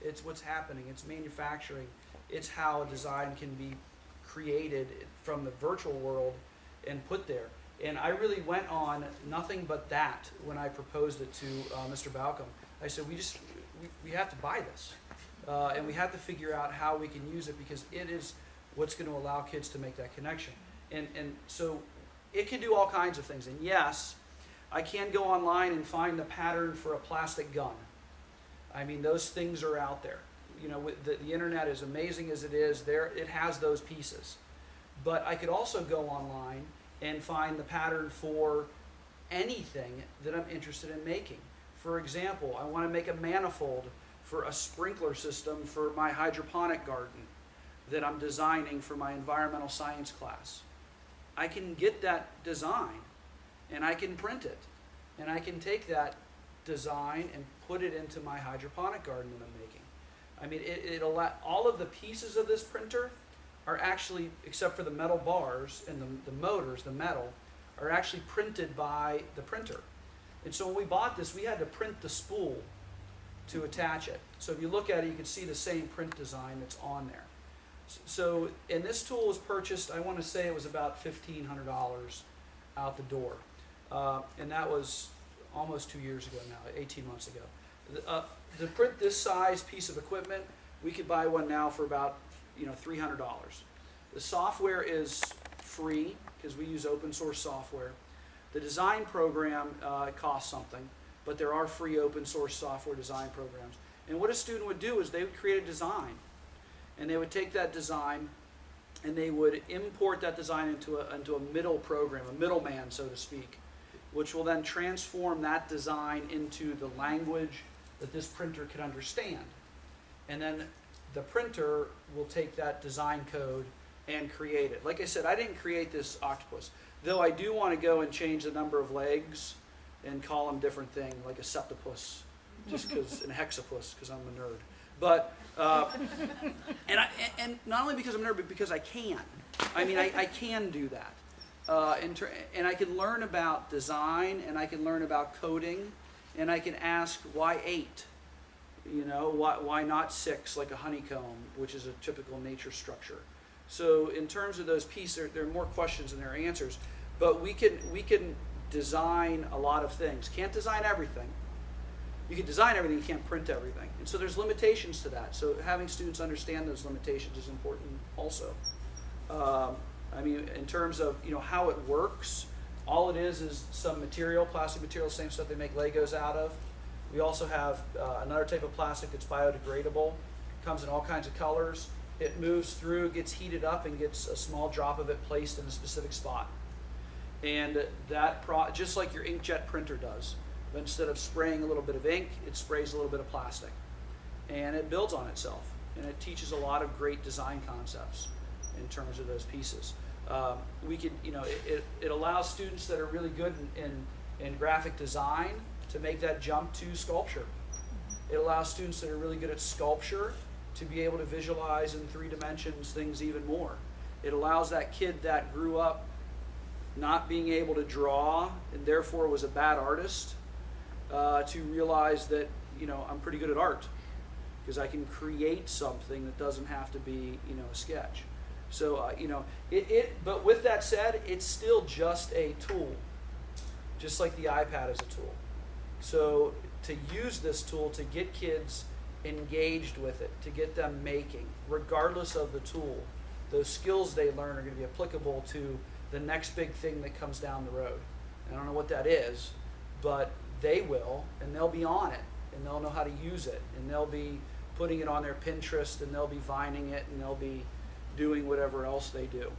It's what's happening. It's manufacturing. It's how a design can be created from the virtual world and put there. And I really went on nothing but that when I proposed it to Mr. Balcom. I said, we have to buy this. And we have to figure out how we can use it, because it is what's going to allow kids to make that connection. And so it can do all kinds of things. And yes, I can go online and find the pattern for a plastic gun. I mean, those things are out there. You know, the internet, is amazing as it is, it has those pieces. But I could also go online and find the pattern for anything that I'm interested in making. For example, I want to make a manifold for a sprinkler system for my hydroponic garden that I'm designing for my environmental science class. I can get that design and I can print it, and I can take that design and put it into my hydroponic garden that I'm making. I mean, all of the pieces of this printer are actually, except for the metal bars and the motors, the metal, are actually printed by the printer. And so when we bought this, we had to print the spool to attach it. So if you look at it, you can see the same print design that's on there. So, and this tool was purchased, I want to say it was about $1,500 out the door. And that was almost 2 years ago now, 18 months ago. To print this size piece of equipment, we could buy one now for about $300. The software is free because we use open source software. The design program costs something, but there are free open source software design programs. And what a student would do is they would create a design, and they would take that design and they would import that design into a middle program, a middleman, so to speak, which will then transform that design into the language that this printer can understand. And then the printer will take that design code and create it. Like I said, I didn't create this octopus, though I do want to go and change the number of legs and call them different thing, like a septopus, just because, and hexapus, because I'm a nerd. But and not only because I'm a nerd, but because I can. I mean, I can do that, and I can learn about design, and I can learn about coding, and I can ask why 8. You know, why not 6, like a honeycomb, which is a typical nature structure. So in terms of those pieces, there are more questions than there are answers. But we can design a lot of things. Can't design everything. You can design everything, you can't print everything. And so there's limitations to that. So having students understand those limitations is important also. I mean, in terms of how it works, all it is some material, plastic material, same stuff they make Legos out of. We also have another type of plastic that's biodegradable. It comes in all kinds of colors. It moves through, gets heated up, and gets a small drop of it placed in a specific spot. And that, just like your inkjet printer does, but instead of spraying a little bit of ink, it sprays a little bit of plastic. And it builds on itself. And it teaches a lot of great design concepts in terms of those pieces. It allows students that are really good in graphic design to make that jump to sculpture. It allows students that are really good at sculpture to be able to visualize in 3 dimensions things even more. It allows that kid that grew up not being able to draw and therefore was a bad artist to realize that I'm pretty good at art because I can create something that doesn't have to be a sketch. So but with that said, it's still just a tool, just like the iPad is a tool. So to use this tool to get kids engaged with it, to get them making, regardless of the tool, those skills they learn are going to be applicable to the next big thing that comes down the road. I don't know what that is, but they will, and they'll be on it, and they'll know how to use it, and they'll be putting it on their Pinterest, and they'll be vining it, and they'll be doing whatever else they do.